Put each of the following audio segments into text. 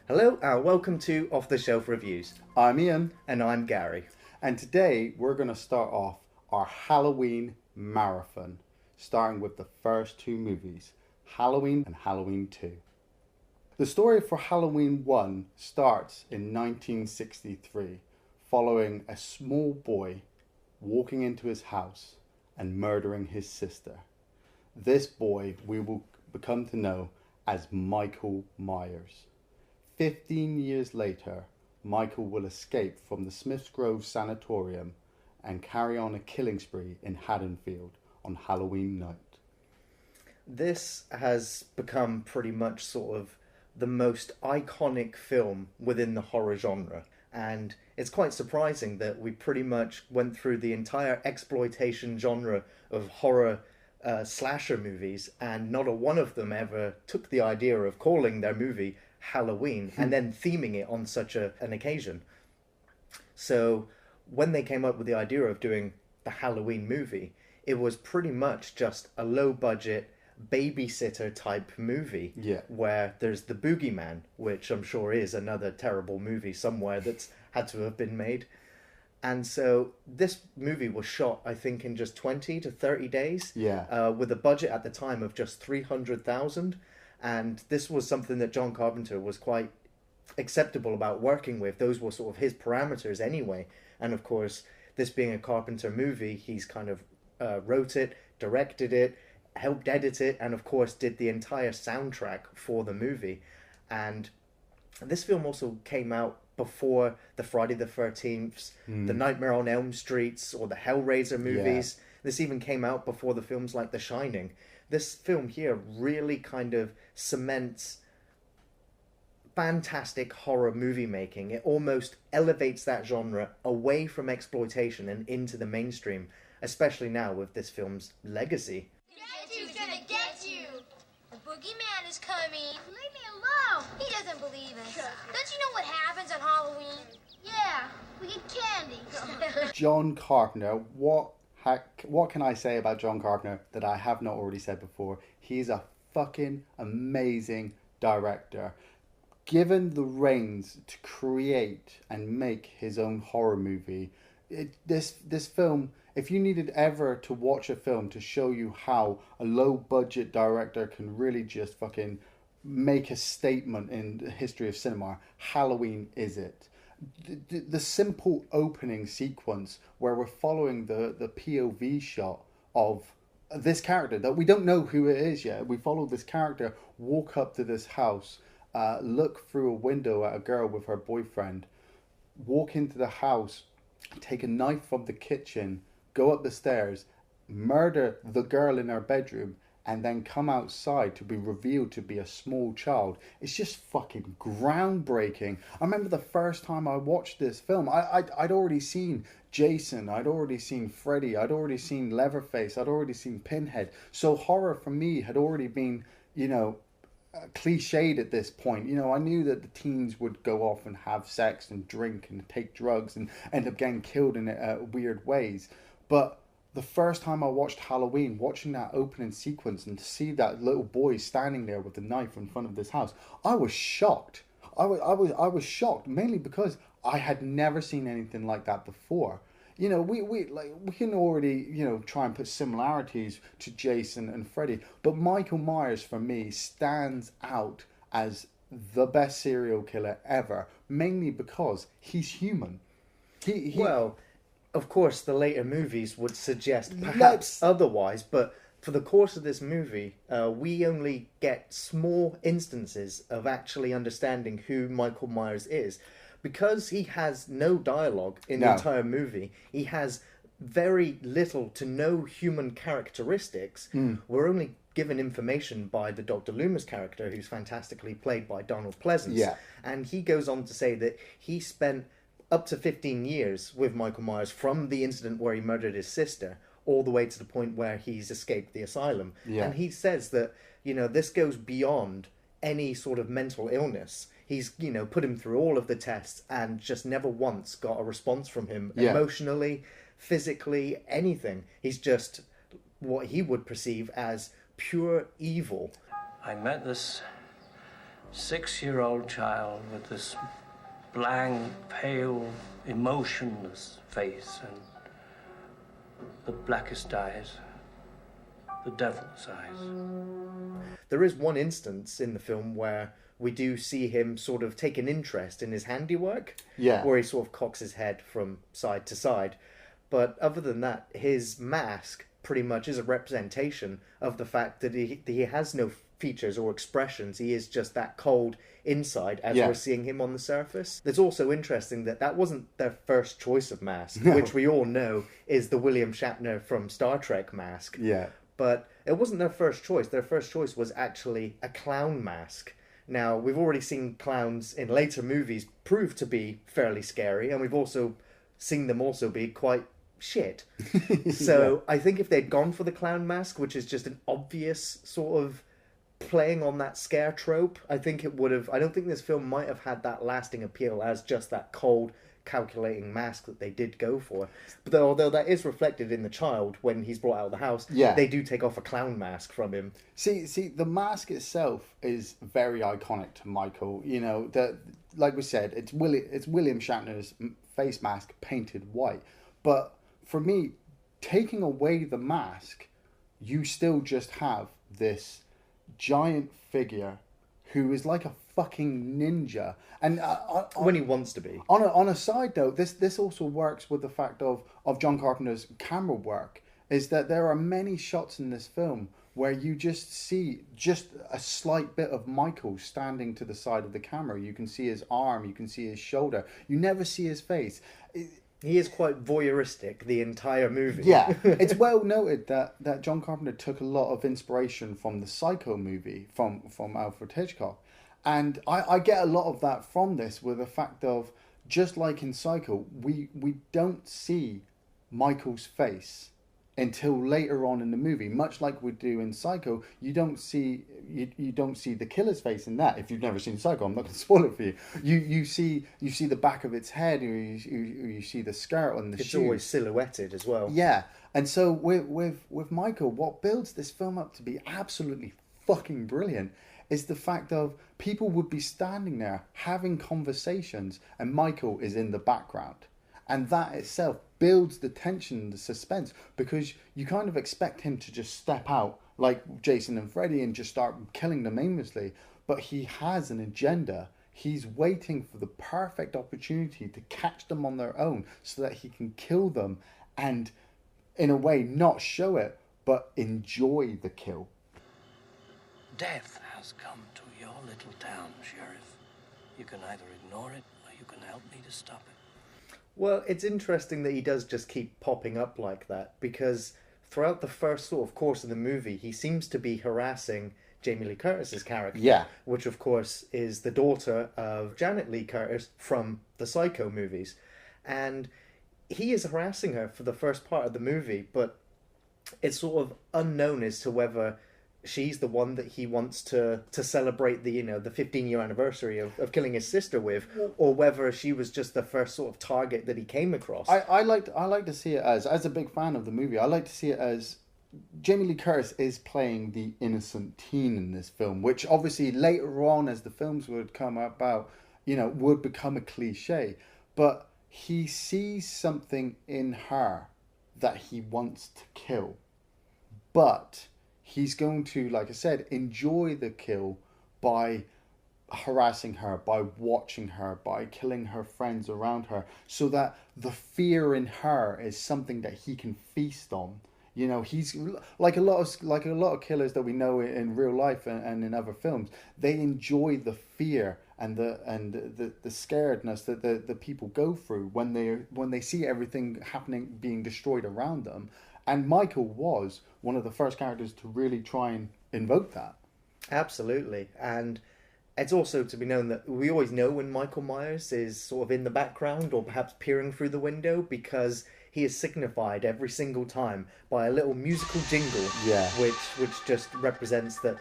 Hello and welcome to Off the Shelf Reviews. I'm Iain, And I'm Gary. and today we're going to start off our Halloween marathon, starting with the first two movies, Halloween and Halloween 2. The story for Halloween 1 starts in 1963, following a small boy walking into his house and murdering his sister. This boy we will become to know as Michael Myers. 15 years later, Michael will escape from the Smiths Grove Sanatorium and carry on a killing spree in Haddonfield on Halloween night. This has become pretty much sort of the most iconic film within the horror genre. And it's quite surprising that we pretty much went through the entire exploitation genre of horror slasher movies, and not a one of them ever took the idea of calling their movie Halloween and then theming it on such an occasion. So when they came up with the idea of doing the Halloween movie, it was pretty much just a low budget babysitter type movie. Yeah. Where there's the Boogeyman, which I'm sure is another terrible movie somewhere that's had to have been made. And so this movie was shot, I think, in just 20 to 30 days. Yeah. With a budget at the time of just 300,000. And this was something that John Carpenter was quite acceptable about working with. Those were sort of his parameters anyway. And of course, this being a Carpenter movie, he's kind of wrote it, directed it, helped edit it, and of course did the entire soundtrack for the movie. And this film also came out before the Friday the 13th, the Nightmare on Elm Streets, or the Hellraiser movies. Yeah. This even came out before the films like The Shining. This film here really kind of cements fantastic horror movie making. It almost elevates that genre away from exploitation and into the mainstream, especially now with this film's legacy. Get you's gonna get you! The boogeyman is coming. Leave me alone! He doesn't believe us. Don't you know what happens on Halloween? Yeah, we get candy. John Carpenter, what can I say about John Carpenter that I have not already said before? He's a fucking amazing director. Given the reins to create and make his own horror movie, this film, if you needed ever to watch a film to show you how a low budget director can really just fucking make a statement in the history of cinema, Halloween is it. The simple opening sequence where we're following the POV shot of this character that we don't know who it is yet. We follow this character walk up to this house, look through a window at a girl with her boyfriend, walk into the house, take a knife from the kitchen, go up the stairs, murder the girl in her bedroom, and then come outside to be revealed to be a small child. It's just fucking groundbreaking. I remember the first time I watched this film, I'd already seen Jason, I'd already seen Freddy, I'd already seen Leatherface, I'd already seen Pinhead. So horror for me had already been, cliched at this point. I knew that the teens would go off and have sex and drink and take drugs and end up getting killed in weird ways. But the first time I watched Halloween, watching that opening sequence and to see that little boy standing there with the knife in front of this house, I was shocked. I was shocked, mainly because I had never seen anything like that before. We can already, try and put similarities to Jason and Freddy, but Michael Myers for me stands out as the best serial killer ever, mainly because he's human. Well, of course, the later movies would suggest perhaps otherwise, but for the course of this movie, we only get small instances of actually understanding who Michael Myers is. Because he has no dialogue in the entire movie, he has very little to no human characteristics. We're only given information by the Dr. Lumis character, who's fantastically played by Donald Pleasence. Yeah. And he goes on to say that he spent up to 15 years with Michael Myers from the incident where he murdered his sister all the way to the point where he's escaped the asylum. Yeah. And he says that, this goes beyond any sort of mental illness. He's, put him through all of the tests and just never once got a response from him emotionally, physically, anything. He's just what he would perceive as pure evil. I met this 6-year-old child with this blank, pale, emotionless face and the blackest eyes, the devil's eyes. There is one instance in the film where we do see him sort of take an interest in his handiwork, Yeah. where he sort of cocks his head from side to side. But other than that, his mask pretty much is a representation of the fact that he has no features or expressions. He is just that cold inside as Yeah. we're seeing him on the surface. It's also interesting that wasn't their first choice of mask, No. which we all know is the William Shatner from Star Trek mask. Yeah. But it wasn't their first choice. Their first choice was actually a clown mask. Now, we've already seen clowns in later movies prove to be fairly scary, and we've also seen them also be quite shit. So I think if they'd gone for the clown mask, which is just an obvious sort of playing on that scare trope, I think it would have... I don't think this film might have had that lasting appeal as just that cold, calculating mask that they did go for. But although that is reflected in the child when he's brought out of the house, Yeah. they do take off a clown mask from him. See, the mask itself is very iconic to Michael. You know, like we said, it's William Shatner's face mask painted white. But for me, taking away the mask, you still just have this giant figure who is like a fucking ninja. And When he wants to be. on a side note, this also works with the fact of John Carpenter's camera work, is that there are many shots in this film where you just see just a slight bit of Michael standing to the side of the camera. You can see his arm, you can see his shoulder. You never see his face. He is quite voyeuristic the entire movie. Yeah, it's well noted that John Carpenter took a lot of inspiration from the Psycho movie from Alfred Hitchcock. And I get a lot of that from this, with the fact of, just like in Psycho, we don't see Michael's face until later on in the movie. Much like we do in Psycho, you don't see the killer's face in that. If you've never seen Psycho, I'm not going to spoil it for you. You see the back of its head, or you see the skirt on the It's shoes. always silhouetted as well. Yeah, and so with Michael, what builds this film up to be absolutely fucking brilliant is the fact of people would be standing there having conversations and Michael is in the background. And that itself builds the tension and the suspense, because you kind of expect him to just step out like Jason and Freddy and just start killing them aimlessly. But he has an agenda. He's waiting for the perfect opportunity to catch them on their own so that he can kill them and, in a way, not show it, but enjoy the kill. Death has come to your little town, Sheriff. You can either ignore it or you can help me to stop it. Well, it's interesting that he does just keep popping up like that, because throughout the first sort of course of the movie, he seems to be harassing Jamie Lee Curtis's character, Yeah. which of course is the daughter of Janet Lee Curtis from the Psycho movies. And he is harassing her for the first part of the movie, but it's sort of unknown as to whether she's the one that he wants to celebrate the 15-year anniversary of killing his sister with, or whether she was just the first sort of target that he came across. I like to see it as a big fan of the movie, I like to see it as Jamie Lee Curtis is playing the innocent teen in this film, which obviously later on, as the films would come about, would become a cliche. But he sees something in her that he wants to kill. But he's going to, like I said, enjoy the kill by harassing her, by watching her, by killing her friends around her, so that the fear in her is something that he can feast on. He's like a lot of killers that we know in real life and in other films. They enjoy the fear and the scaredness that the people go through when they see everything happening, being destroyed around them. And Michael was one of the first characters to really try and invoke that. Absolutely. And it's also to be known that we always know when Michael Myers is sort of in the background or perhaps peering through the window, because he is signified every single time by a little musical jingle, Yeah. which just represents that,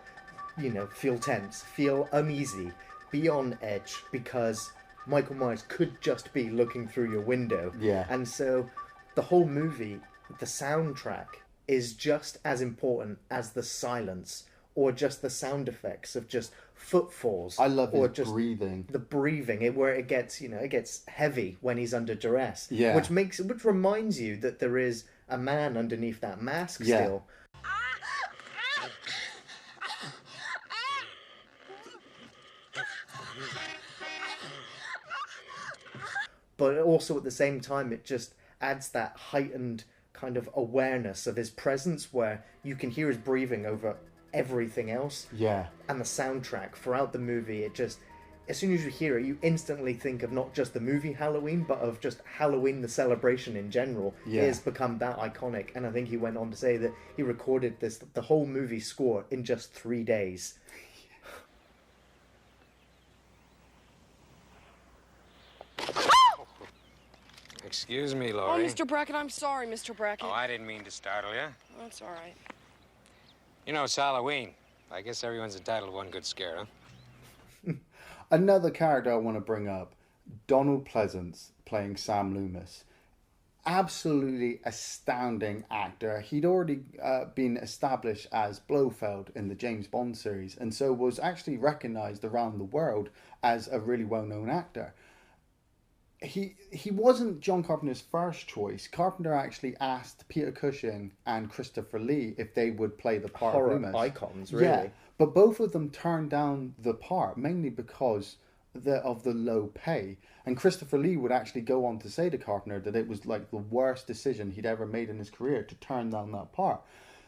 feel tense, feel uneasy, be on edge, because Michael Myers could just be looking through your window. Yeah. And so the whole movie, the soundtrack, is just as important as the silence or just the sound effects of just footfalls. I love or his just breathing. the breathing, where it gets, it gets heavy when he's under duress. Yeah. Which reminds you that there is a man underneath that mask still. But also at the same time, it just adds that heightened kind of awareness of his presence, where you can hear his breathing over everything else. Yeah. And the soundtrack throughout the movie, it just, as soon as you hear it, you instantly think of not just the movie Halloween, but of just Halloween, the celebration in general. Yeah. It has become that iconic. And I think he went on to say that he recorded the whole movie score in just 3 days. Excuse me, Oh, Laurie. Mr. Brackett, I'm sorry, Mr. Brackett. Oh, I didn't mean to startle you. That's all right. You know, it's Halloween. I guess everyone's entitled to one good scare, huh? Another character I want to bring up, Donald Pleasence playing Sam Loomis. Absolutely astounding actor. He'd already been established as Blofeld in the James Bond series, and so was actually recognised around the world as a really well-known actor. He wasn't John Carpenter's first choice. Carpenter actually asked Peter Cushing and Christopher Lee if they would play the part Horror of Loomis. icons, really. Yeah, but both of them turned down the part, mainly because of the low pay. And Christopher Lee would actually go on to say to Carpenter that it was like the worst decision he'd ever made in his career to turn down that part.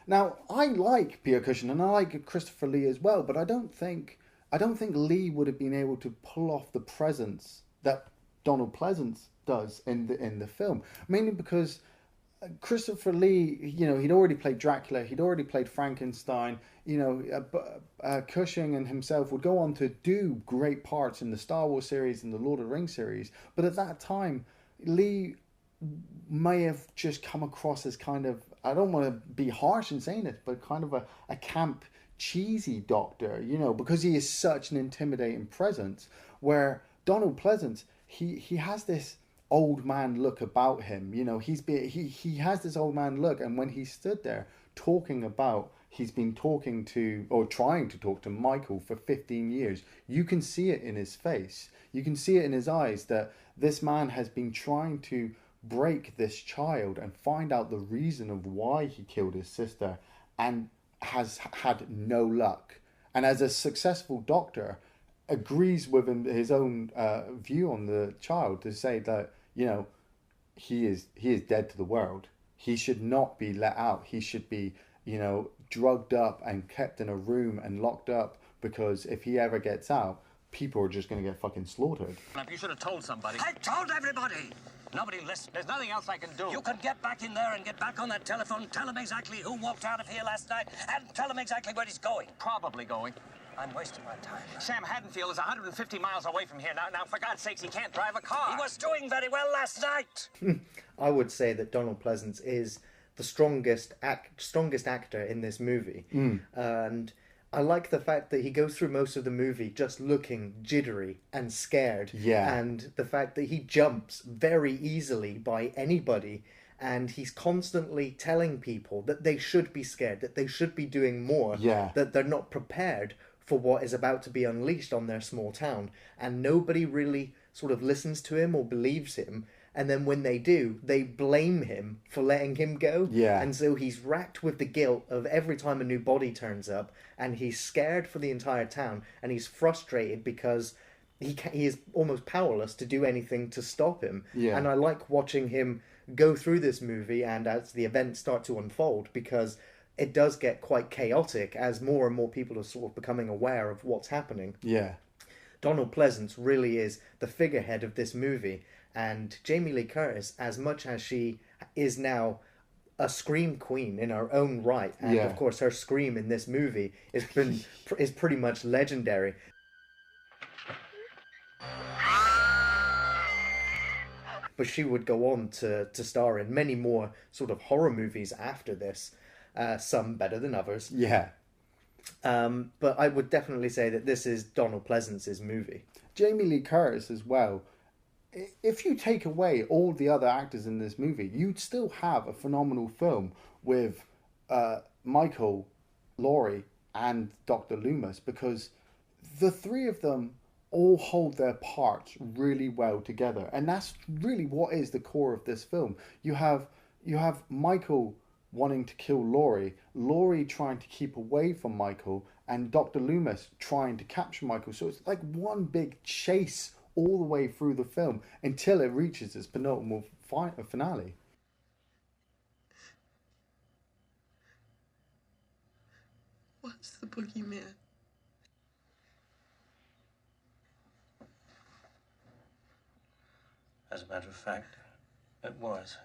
Now, I like Peter Cushing and I like Christopher Lee as well, but I don't think Lee would have been able to pull off the presence that Donald Pleasence does in the film, mainly because Christopher Lee, he'd already played Dracula, he'd already played Frankenstein. Cushing and himself would go on to do great parts in the Star Wars series and the Lord of the Rings series, but at that time, Lee may have just come across as kind of, I don't want to be harsh in saying it, but kind of a camp, cheesy doctor, because he is such an intimidating presence, where Donald Pleasence, he has this old man look about him. He has this old man look, and when he stood there talking about he's been talking to or trying to talk to Michael for 15 years, you can see it in his face. You can see it in his eyes that this man has been trying to break this child and find out the reason of why he killed his sister, and has had no luck. And as a successful doctor, agrees with his own view on the child to say that he is dead to the world. He should not be let out. He should be drugged up and kept in a room and locked up, because if he ever gets out, people are just going to get fucking slaughtered. You should have told somebody. I told everybody. Nobody listened. There's nothing else I can do. You can get back in there and get back on that telephone, tell him exactly who walked out of here last night, and tell him exactly where he's going. Probably going. I'm wasting my time. Sam Haddonfield is 150 miles away from here. Now, for God's sakes, he can't drive a car. He was doing very well last night. I would say that Donald Pleasence is the strongest actor in this movie. And I like the fact that he goes through most of the movie just looking jittery and scared. Yeah. And the fact that he jumps very easily by anybody, and he's constantly telling people that they should be scared, that they should be doing more, Yeah. that they're not prepared for what is about to be unleashed on their small town. And nobody really sort of listens to him or believes him. And then when they do, they blame him for letting him go. Yeah. And so he's racked with the guilt of every time a new body turns up, and he's scared for the entire town, and he's frustrated because he is almost powerless to do anything to stop him. Yeah. And I like watching him go through this movie, and as the events start to unfold, because it does get quite chaotic as more and more people are sort of becoming aware of what's happening. Yeah. Donald Pleasence really is the figurehead of this movie, and Jamie Lee Curtis, as much as she is now a scream queen in her own right, and Yeah. of course her scream in this movie is pretty much legendary. But she would go on to star in many more sort of horror movies after this, some better than others. Yeah. But I would definitely say that this is Donald Pleasence's movie. Jamie Lee Curtis as well. If you take away all the other actors in this movie, you'd still have a phenomenal film with Michael, Laurie, and Dr. Lumis, because the three of them all hold their parts really well together, and that's really what is the core of this film. You have Michael wanting to kill Laurie trying to keep away from Michael, and Dr. Lumis trying to capture Michael. So it's like one big chase all the way through the film until it reaches its penultimate finale. What's the boogeyman? As a matter of fact, it was.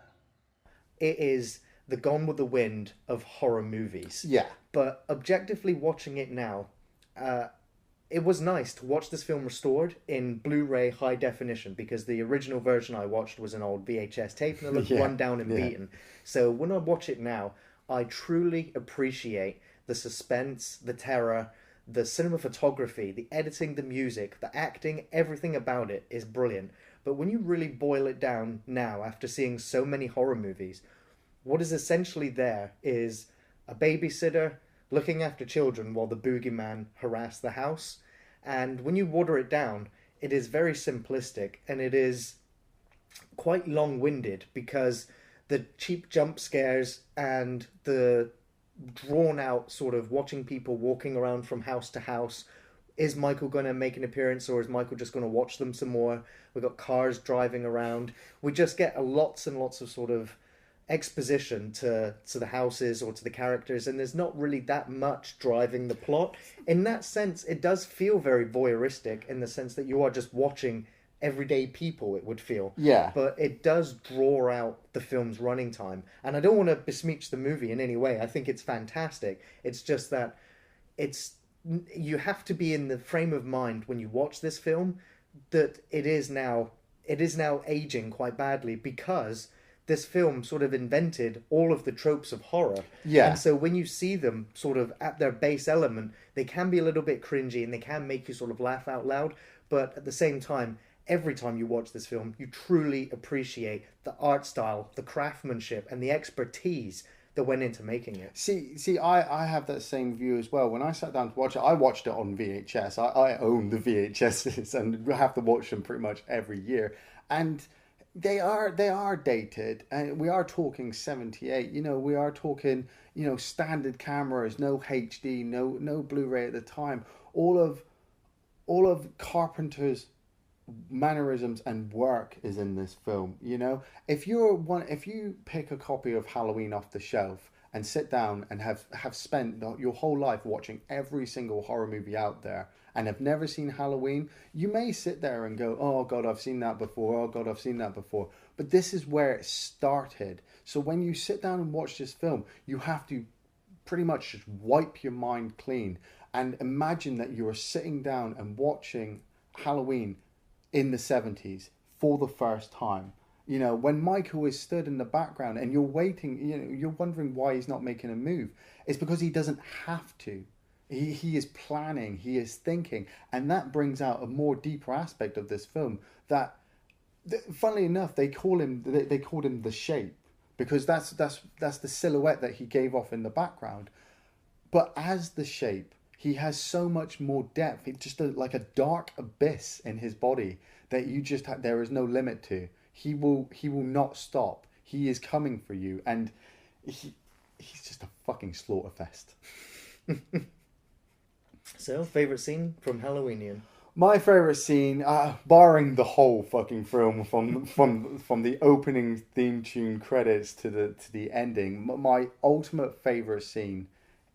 It is the Gone with the Wind of horror movies. Yeah. But objectively watching it now, it was nice to watch this film restored in Blu-ray high definition, because the original version I watched was an old VHS tape and it looked run down and beaten. So when I watch it now, I truly appreciate the suspense, the terror, the cinematography, the editing, the music, the acting, everything about it is brilliant. But when you really boil it down now, after seeing so many horror movies, what is essentially there is a babysitter looking after children while the boogeyman harass the house. And when you water it down, it is very simplistic, and it is quite long-winded, because the cheap jump scares and the drawn out sort of watching people walking around from house to house. Is Michael going to make an appearance, or is Michael just going to watch them some more? We've got cars driving around. We just get lots and lots of sort of exposition to the houses or to the characters, and there's not really that much driving the plot. In that sense, it does feel very voyeuristic, in the sense that you are just watching everyday people, it would feel. Yeah. But it does draw out the film's running time. And I don't want to besmirch the movie in any way. I think it's fantastic. It's just that you have to be in the frame of mind when you watch this film that it is now aging quite badly, because this film sort of invented all of the tropes of horror. Yeah. And so when you see them sort of at their base element, they can be a little bit cringy and they can make you sort of laugh out loud. But at the same time, every time you watch this film, you truly appreciate the art style, the craftsmanship, and the expertise that went into making it. See, I have that same view as well. When I sat down to watch it, I watched it on VHS. I own the VHSs and have to watch them pretty much every year. And they are dated, and we are talking 78. We are talking standard cameras, no HD, no Blu-ray at the time. All of Carpenter's mannerisms and work is in this film. If you pick a copy of Halloween off the shelf and sit down and have spent your whole life watching every single horror movie out there and have never seen Halloween, you may sit there and go, oh God, I've seen that before, oh God, I've seen that before. But this is where it started. So when you sit down and watch this film, you have to pretty much just wipe your mind clean and imagine that you are sitting down and watching Halloween in the 70s for the first time. When Michael is stood in the background and you're waiting, you're wondering why he's not making a move. It's because he doesn't have to. He is planning, he is thinking, and that brings out a more deeper aspect of this film that, funnily enough, they called him the Shape, because that's the silhouette that he gave off in the background. But as the Shape, he has so much more depth. It's just like a dark abyss in his body that there is no limit to. He will not stop. He is coming for you, and he's just a fucking slaughterfest. So, favourite scene from Halloween, Iain? My favourite scene, barring the whole fucking film, from the opening theme tune credits to the ending, my ultimate favourite scene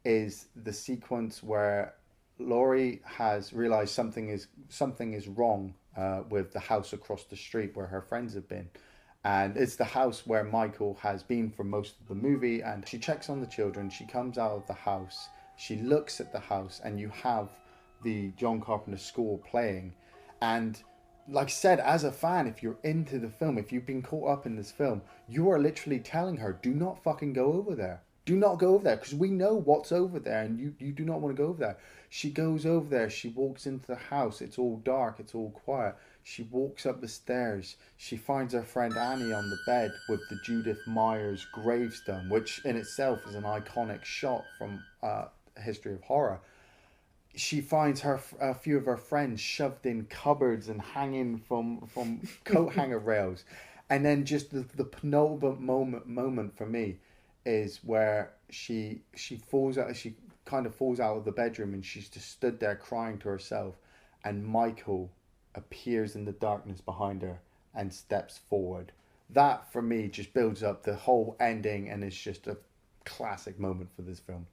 is the sequence where Laurie has realised something is wrong with the house across the street where her friends have been. And it's the house where Michael has been for most of the movie, and she checks on the children. She comes out of the house, she looks at the house, and you have the John Carpenter score playing. And like I said, as a fan, if you're into the film, if you've been caught up in this film, you are literally telling her, do not fucking go over there. Do not go over there, because we know what's over there, and you do not want to go over there. She goes over there, she walks into the house, it's all dark, it's all quiet. She walks up the stairs, she finds her friend Annie on the bed with the Judith Myers gravestone, which in itself is an iconic shot from history of horror. She finds a few of her friends shoved in cupboards and hanging from coat hanger rails, and then just the penultimate moment for me is where she falls out. She kind of falls out of the bedroom and she's just stood there crying to herself, and Michael appears in the darkness behind her and steps forward. That for me just builds up the whole ending, and it's just a classic moment for this film.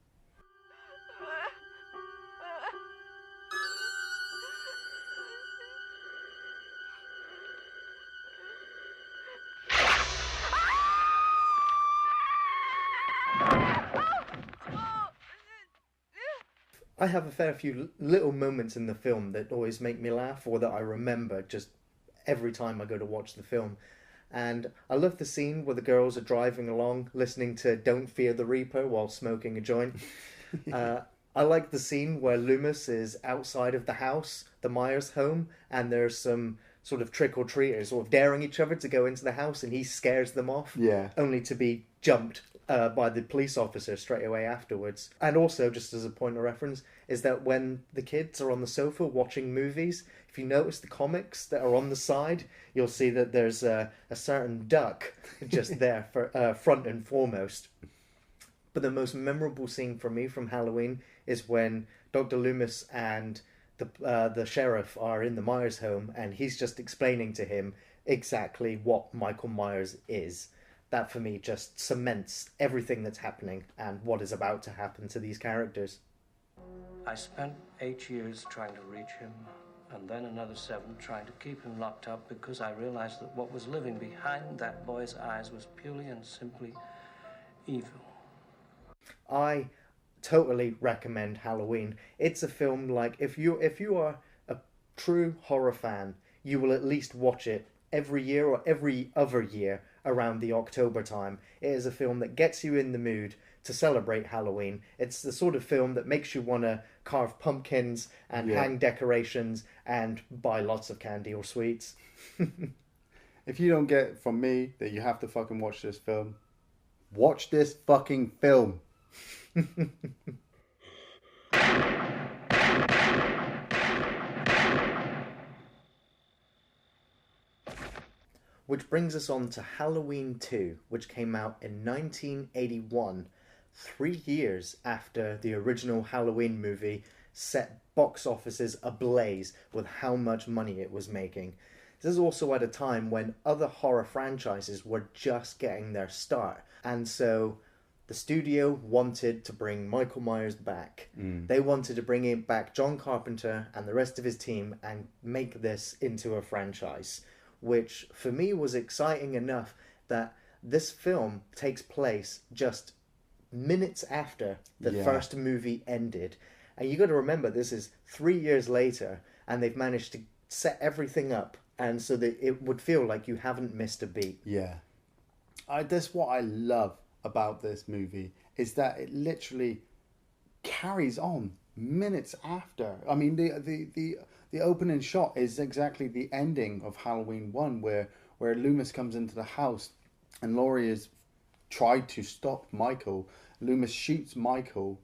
I have a fair few little moments in the film that always make me laugh, or that I remember just every time I go to watch the film. And I love the scene where the girls are driving along listening to Don't Fear the Reaper while smoking a joint. I like the scene where Lumis is outside of the house, the Myers home, and there's some sort of trick-or-treaters sort of daring each other to go into the house, and he scares them off, only to be jumped by the police officer straight away afterwards. And also, just as a point of reference, is that when the kids are on the sofa watching movies, if you notice the comics that are on the side, you'll see that there's a certain duck just there for front and foremost. But the most memorable scene for me from Halloween is when Dr. Loomis and the sheriff are in the Myers home, and he's just explaining to him exactly what Michael Myers is. That for me just cements everything that's happening and what is about to happen to these characters. I spent 8 years trying to reach him, and then another 7 trying to keep him locked up, because I realized that what was living behind that boy's eyes was purely and simply evil. I totally recommend Halloween. It's a film like, if you are a true horror fan, you will at least watch it every year or every other year around the October time. It is a film that gets you in the mood to celebrate Halloween. It's the sort of film that makes you want to carve pumpkins and hang decorations and buy lots of candy or sweets. If you don't get from me that you have to fucking watch this film, watch this fucking film. Which brings us on to Halloween 2, which came out in 1981, 3 years after the original Halloween movie set box offices ablaze with how much money it was making. This is also at a time when other horror franchises were just getting their start, and so the studio wanted to bring Michael Myers back. They wanted to bring back John Carpenter and the rest of his team and make this into a franchise, which for me was exciting enough that this film takes place just minutes after the first movie ended. And you got to remember, this is 3 years later, and they've managed to set everything up, and so that it would feel like you haven't missed a beat. That's what I love about this movie, is that it literally carries on minutes after. I mean, the opening shot is exactly the ending of Halloween 1, where Loomis comes into the house and Laurie has tried to stop Michael. Loomis shoots Michael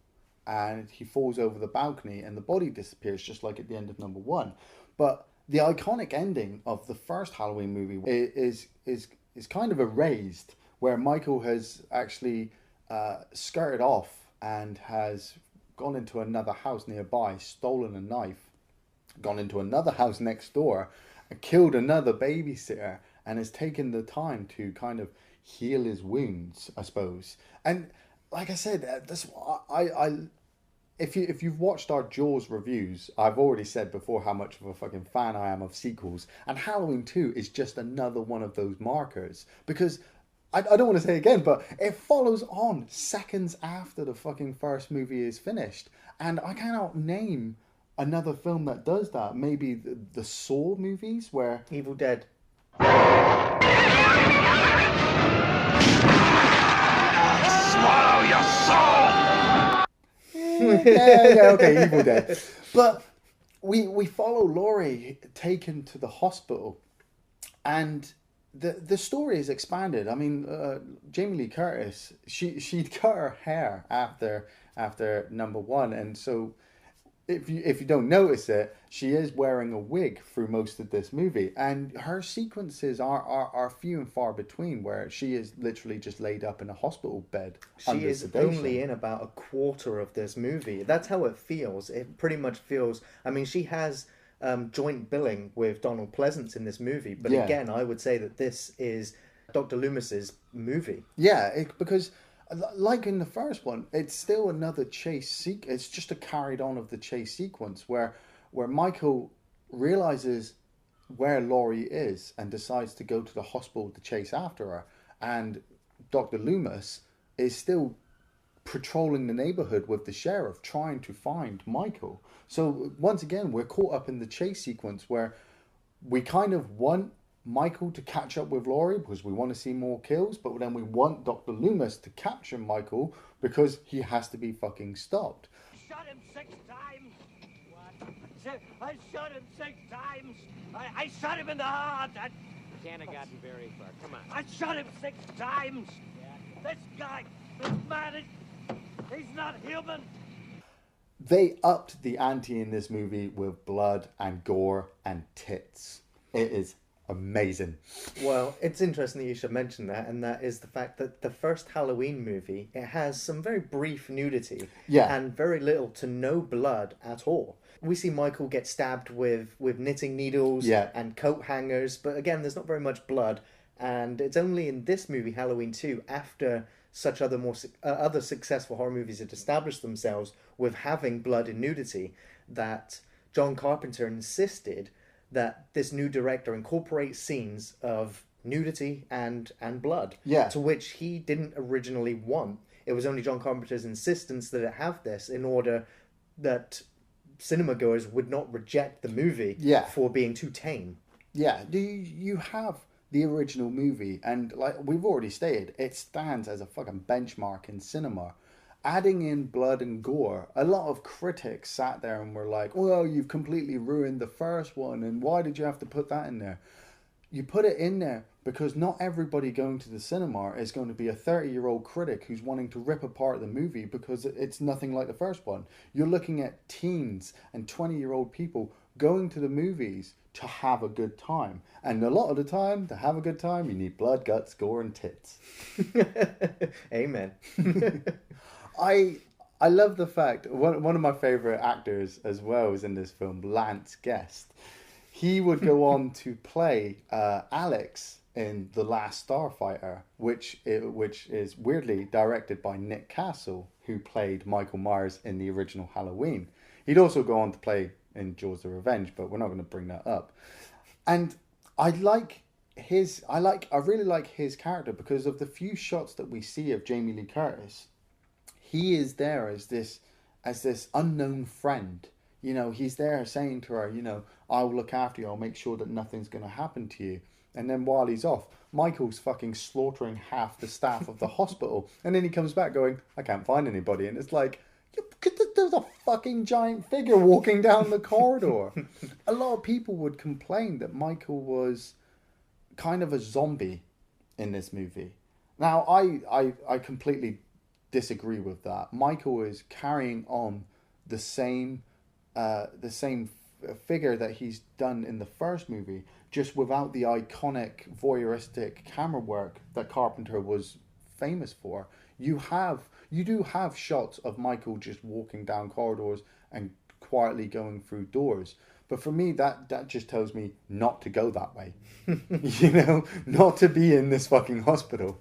and he falls over the balcony and the body disappears, just like at the end of number 1. But the iconic ending of the first Halloween movie is kind of erased, where Michael has actually skirted off and has gone into another house nearby, stolen a knife, gone into another house next door, killed another babysitter, and has taken the time to kind of heal his wounds, I suppose. And like I said, that's if you've watched our Jaws reviews, I've already said before how much of a fucking fan I am of sequels, and Halloween 2 is just another one of those markers, because I don't want to say it again, but it follows on seconds after the fucking first movie is finished, and I cannot name another film that does that. Maybe the Saw movies, where Evil Dead. Swallow your soul! Okay, Evil Dead. But we follow Laurie taken to the hospital, and the story is expanded. I mean, Jamie Lee Curtis, she'd cut her hair after number one, and so if you don't notice it, she is wearing a wig through most of this movie, and her sequences are few and far between, where she is literally just laid up in a hospital bed. She is sedation. only in about a quarter of this movie. That's how it feels. It pretty much feels. I mean, she has joint billing with Donald Pleasence in this movie, but again, I would say that this is Dr. Loomis's movie. Yeah, because like in the first one, it's still another chase sequence. It's just a carried on of the chase sequence where Michael realizes where Laurie is and decides to go to the hospital to chase after her, and Dr. Loomis is still patrolling the neighborhood with the sheriff trying to find Michael. So once again, we're caught up in the chase sequence where we kind of want Michael to catch up with Laurie because we want to see more kills, but then we want Dr. Loomis to capture Michael because he has to be fucking stopped. Shot him 6 times. What? I shot him 6 times. I shot him in the heart. Can't have gotten very far. Come on. I shot him 6 times. Yeah. This guy, this man, he's not human. They upped the ante in this movie with blood and gore and tits. It is amazing. Well, it's interesting that you should mention that, and that is the fact that the first Halloween movie, it has some very brief nudity and very little to no blood at all. We see Michael get stabbed with knitting needles and coat hangers, but again, there's not very much blood, and it's only in this movie, Halloween 2, after such other successful horror movies had established themselves with having blood and nudity, that John Carpenter insisted that this new director incorporates scenes of nudity and blood, to which he didn't originally want. It was only John Carpenter's insistence that it have this in order that cinema goers would not reject the movie for being too tame. Yeah, you have the original movie, and like we've already stated, it stands as a fucking benchmark in cinema. Adding in blood and gore, a lot of critics sat there and were like, well, you've completely ruined the first one, and why did you have to put that in there? You put it in there because not everybody going to the cinema is going to be a 30-year-old critic who's wanting to rip apart the movie because it's nothing like the first one. You're looking at teens and 20-year-old people going to the movies to have a good time. And a lot of the time, to have a good time, you need blood, guts, gore, and tits. Amen. I love the fact, one of my favourite actors as well is in this film, Lance Guest. He would go on to play Alex in The Last Starfighter, which is weirdly directed by Nick Castle, who played Michael Myers in the original Halloween. He'd also go on to play in Jaws the Revenge, but we're not going to bring that up. And I really like his character because of the few shots that we see of Jamie Lee Curtis. He is there as this unknown friend. You know, he's there saying to her, you know, I'll look after you, I'll make sure that nothing's going to happen to you. And then while he's off, Michael's fucking slaughtering half the staff of the hospital. And then he comes back going, I can't find anybody. And it's like, there's a fucking giant figure walking down the corridor. A lot of people would complain that Michael was kind of a zombie in this movie. Now, I completely disagree with that. Michael is carrying on the same figure that he's done in the first movie, just without the iconic voyeuristic camera work that Carpenter was famous for. You do have shots of Michael just walking down corridors and quietly going through doors. But for me, that just tells me not to go that way. You know, not to be in this fucking hospital.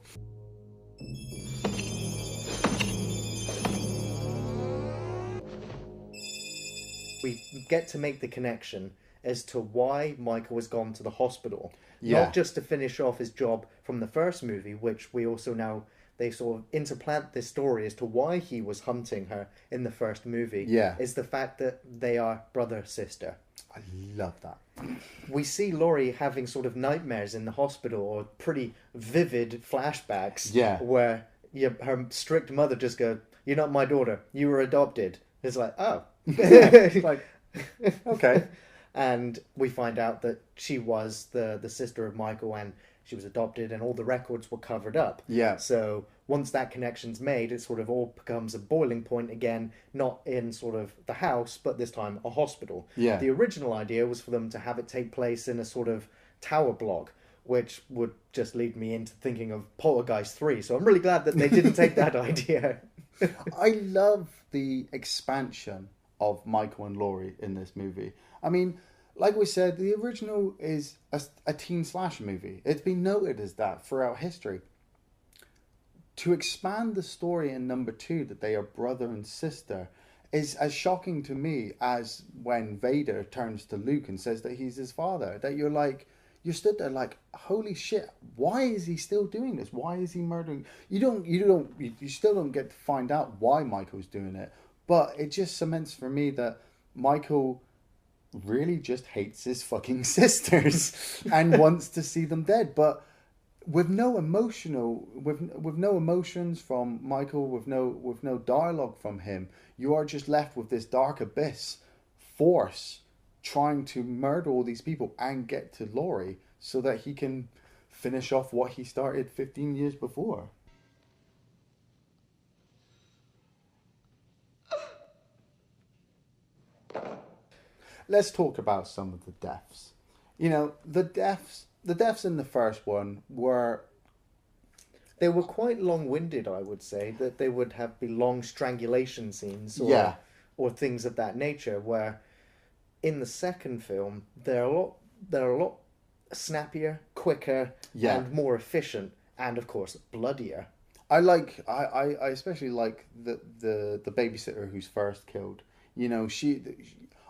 We get to make the connection as to why Michael has gone to the hospital. Not just to finish off his job from the first movie, which we also now, they sort of interplant this story as to why he was hunting her in the first movie. Is the fact that they are brother-sister. I love that. We see Laurie having sort of nightmares in the hospital, or pretty vivid flashbacks. Where her strict mother just goes, "You're not my daughter. You were adopted." It's like, oh. Like, okay. And we find out that she was the sister of Michael, and she was adopted, and all the records were covered up. Yeah. So once that connection's made, it sort of all becomes a boiling point again, not in sort of the house, but this time a hospital. Yeah. The original idea was for them to have it take place in a sort of tower block, which would just lead me into thinking of Poltergeist 3. So I'm really glad that they didn't take that idea. I love the expansion of Michael and Laurie in this movie. I mean, like we said, the original is a teen slasher movie. It's been noted as that throughout history. To expand the story in number 2 that they are brother and sister is as shocking to me as when Vader turns to Luke and says that he's his father. That you stood there like, holy shit, why is he still doing this? Why is he murdering? You still don't get to find out why Michael's doing it. But it just cements for me that Michael really just hates his fucking sisters and wants to see them dead. But with no emotions from Michael, with no dialogue from him, you are just left with this dark abyss force trying to murder all these people and get to Laurie so that he can finish off what he started 15 years before. Let's talk about some of the deaths. You know, the deaths in the first one were... They were quite long-winded, I would say. That they would be long strangulation scenes or things of that nature, where in the second film they're a lot snappier, quicker, and more efficient, and of course bloodier. I especially like the babysitter who's first killed. You know,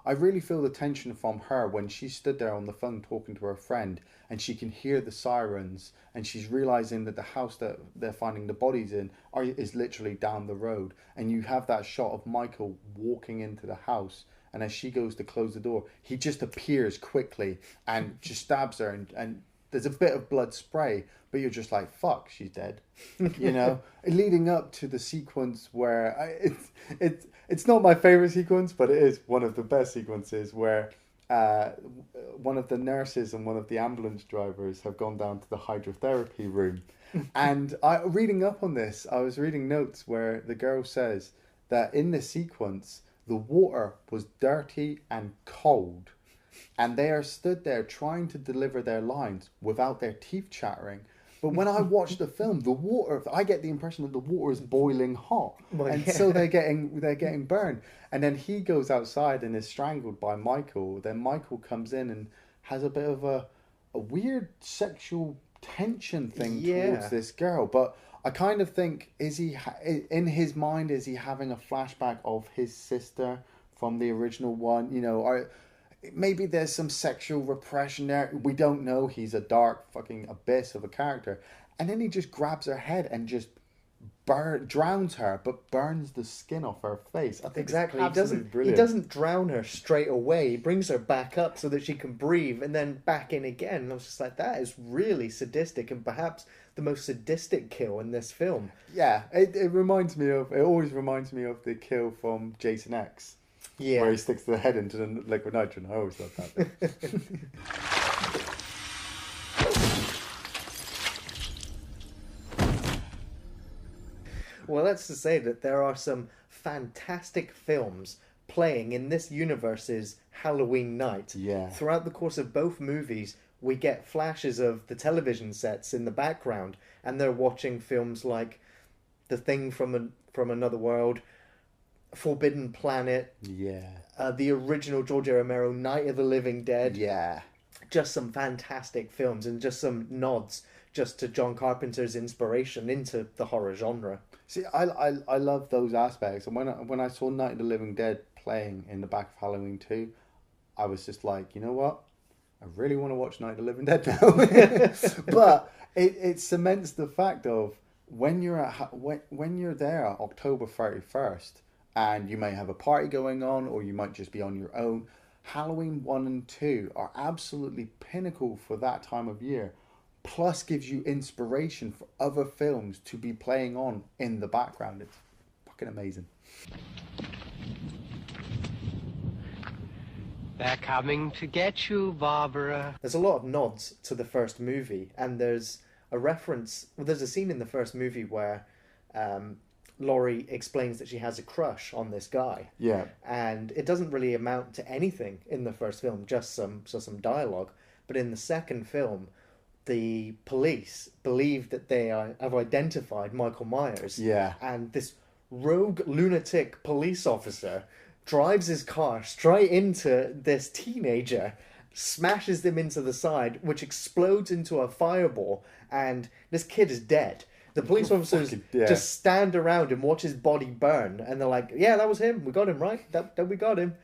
I really feel the tension from her when she stood there on the phone talking to her friend, and she can hear the sirens, and she's realizing that the house that they're finding the bodies in is literally down the road. And you have that shot of Michael walking into the house, and as she goes to close the door, he just appears quickly and just stabs her, and there's a bit of blood spray, but you're just like, fuck, she's dead. You know? Leading up to the sequence where it's not my favorite sequence, but it is one of the best sequences, where one of the nurses and one of the ambulance drivers have gone down to the hydrotherapy room. And reading up on this, I was reading notes where the girl says that in this sequence, the water was dirty and cold, and they are stood there trying to deliver their lines without their teeth chattering. But when I watch the film, the water, I get the impression that the water is boiling hot. So they're getting burned. And then he goes outside and is strangled by Michael. Then Michael comes in and has a bit of a weird sexual tension thing towards this girl. But I kind of think, in his mind, is he having a flashback of his sister from the original one? You know, maybe there's some sexual repression there. We don't know. He's a dark fucking abyss of a character. And then he just grabs her head and just drowns her, but burns the skin off her face. I think exactly. He doesn't drown her straight away. He brings her back up so that she can breathe, and then back in again. And I was just like, that is really sadistic, and perhaps the most sadistic kill in this film. Yeah, it always reminds me of the kill from Jason X. Yeah. Where he sticks the head into the liquid nitrogen. I always love that. Well, that's to say that there are some fantastic films playing in this universe's Halloween night. Yeah. Throughout the course of both movies, we get flashes of the television sets in the background, and they're watching films like The Thing from Another World, Forbidden Planet. Yeah. The original George A. Romero, Night of the Living Dead. Yeah. Just some fantastic films, and just some nods just to John Carpenter's inspiration into the horror genre. See, I love those aspects. And when I saw Night of the Living Dead playing in the back of Halloween 2, I was just like, you know what? I really want to watch Night of the Living Dead now. But it cements the fact of when you're there October 31st, and you may have a party going on, or you might just be on your own. Halloween 1 and 2 are absolutely pinnacle for that time of year. Plus gives you inspiration for other films to be playing on in the background. It's fucking amazing. They're coming to get you, Barbara. There's a lot of nods to the first movie, and there's a reference. Well, there's a scene in the first movie where Laurie explains that she has a crush on this guy. Yeah. And it doesn't really amount to anything in the first film, just some dialogue. But in the second film, the police believe that they have identified Michael Myers. Yeah. And this rogue lunatic police officer drives his car straight into this teenager, smashes them into the side, which explodes into a fireball, and this kid is dead. The police officers just stand around and watch his body burn, and they're like, yeah, that was him. We got him, right? That we got him.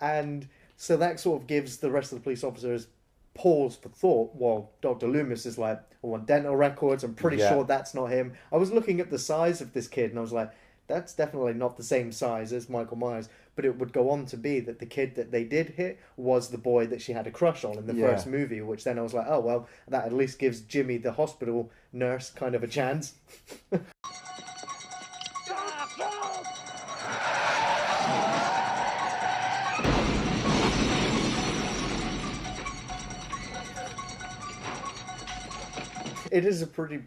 And so that sort of gives the rest of the police officers pause for thought, while Dr. Lumis is like, I want dental records. I'm pretty sure that's not him. I was looking at the size of this kid, and I was like, that's definitely not the same size as Michael Myers. But it would go on to be that the kid that they did hit was the boy that she had a crush on in the first movie, which then I was like, oh, well, that at least gives Jimmy, the hospital nurse, kind of a chance. It is a pretty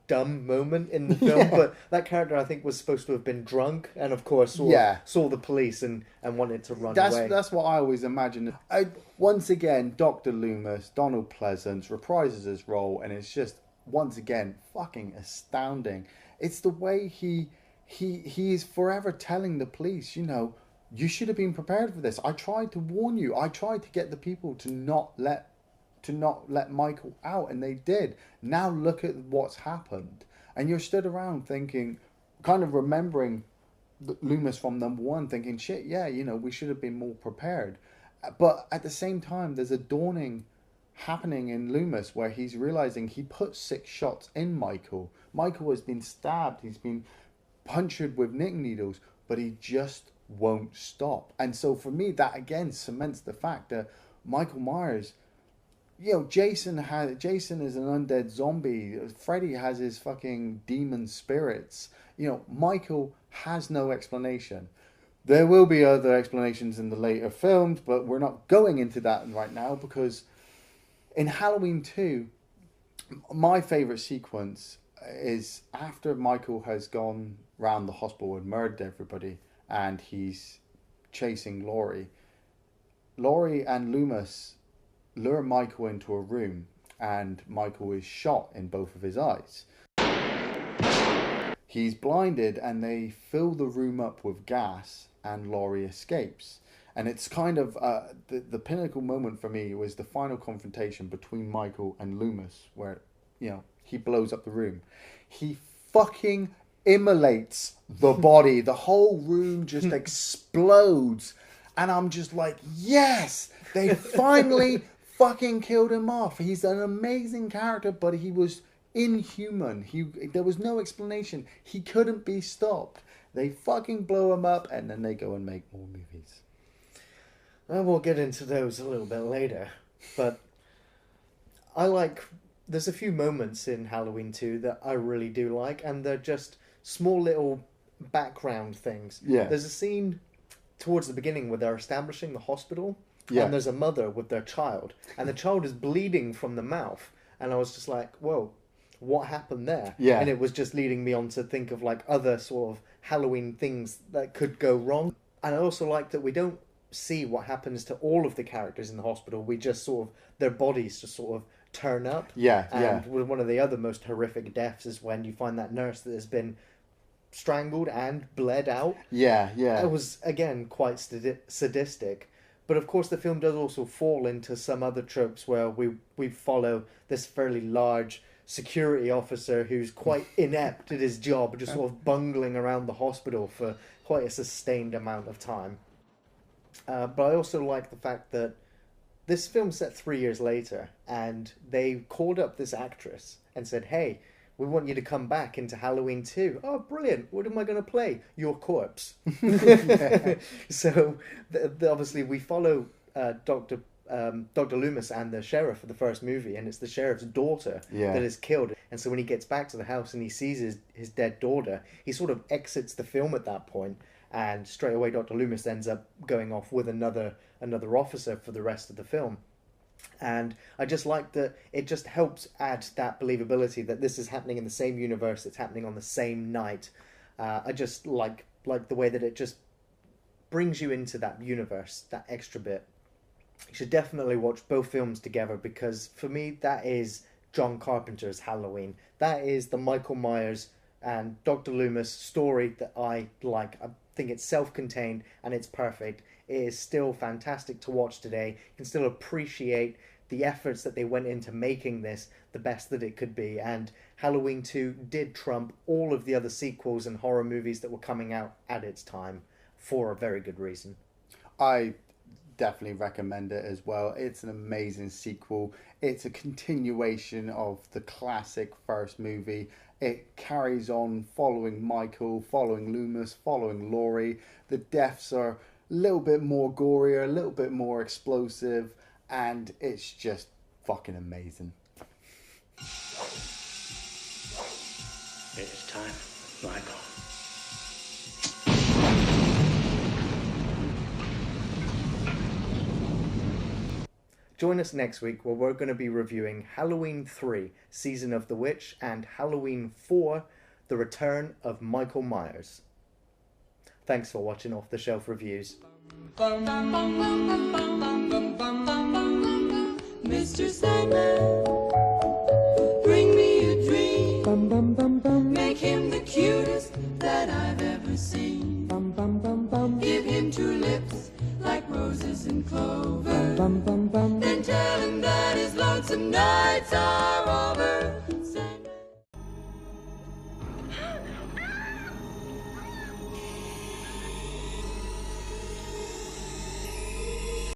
dumb moment in the film, but that character, I think, was supposed to have been drunk, and of course saw the police and wanted to run away. That's what I always imagined. Once again, Dr. Loomis, Donald Pleasence, reprises his role, and it's just, once again, fucking astounding. It's the way he is forever telling the police, you know, you should have been prepared for this. I tried to warn you. I tried to get the people to not let Michael out, and they did. Now look at what's happened. And you're stood around thinking, kind of remembering Loomis from number one, thinking, shit, yeah, you know, we should have been more prepared. But at the same time, there's a dawning happening in Loomis where he's realizing he put 6 shots in Michael. Michael has been stabbed, he's been punctured with knitting needles, but he just won't stop. And so for me, that again cements the fact that Michael Myers, you know, Jason is an undead zombie. Freddy has his fucking demon spirits. You know, Michael has no explanation. There will be other explanations in the later films, but we're not going into that right now, because in Halloween 2, my favourite sequence is after Michael has gone round the hospital and murdered everybody, and he's chasing Laurie. Laurie and Loomis lure Michael into a room, and Michael is shot in both of his eyes. He's blinded, and they fill the room up with gas, and Laurie escapes. And it's kind of the pinnacle moment for me was the final confrontation between Michael and Loomis, where, you know, he blows up the room. He fucking immolates the body. The whole room just explodes, and I'm just like, yes, they finally fucking killed him off. He's an amazing character, but he was inhuman. There was no explanation. He couldn't be stopped. They fucking blow him up, and then they go and make more movies. Well, we'll get into those a little bit later, but there's a few moments in Halloween 2 that I really do like, and they're just small little background things. Yeah. There's a scene towards the beginning where they're establishing the hospital, Yeah. and there's a mother with their child, and the child is bleeding from the mouth, and I was just like, whoa, what happened there? Yeah. And it was just leading me on to think of like other sort of Halloween things that could go wrong. And I also like that we don't see what happens to all of the characters in the hospital. We just sort of, their bodies just sort of turn up. And one of the other most horrific deaths is when you find that nurse that has been strangled and bled out. It was, again, quite sadistic. But of course, the film does also fall into some other tropes where we follow this fairly large security officer who's quite inept at his job, just sort of bungling around the hospital for quite a sustained amount of time. But I also like the fact that this film's set 3 years later, and they called up this actress and said, hey, we want you to come back into Halloween 2. Oh, brilliant. What am I going to play? Your corpse. So, obviously, we follow Dr. Loomis and the sheriff for the first movie, and it's the sheriff's daughter that is killed. And so when he gets back to the house and he sees his dead daughter, he sort of exits the film at that point, and straight away Dr. Loomis ends up going off with another another officer for the rest of the film. And I just like that it just helps add that believability that this is happening in the same universe, it's happening on the same night. I just like the way that it just brings you into that universe, that extra bit. You should definitely watch both films together, because for me that is John Carpenter's Halloween. That is the Michael Myers and Dr. Loomis story that I like. I think it's self-contained and it's perfect. It is still fantastic to watch today. You can still appreciate the efforts that they went into making this the best that it could be. And Halloween 2 did trump all of the other sequels and horror movies that were coming out at its time, for a very good reason. I definitely recommend it as well. It's an amazing sequel. It's a continuation of the classic first movie. It carries on following Michael, following Loomis, following Laurie. The deaths are a little bit more gorier, a little bit more explosive, and it's just fucking amazing. It's time, Michael. Join us next week where we're going to be reviewing Halloween 3, Season of the Witch, and Halloween 4, The Return of Michael Myers. Thanks for watching Off the Shelf Reviews. Mr. Sandman, bring me a dream. Make him the cutest that I've ever seen. Give him 2 lips like roses and clover. Then tell him that his lonesome nights are over.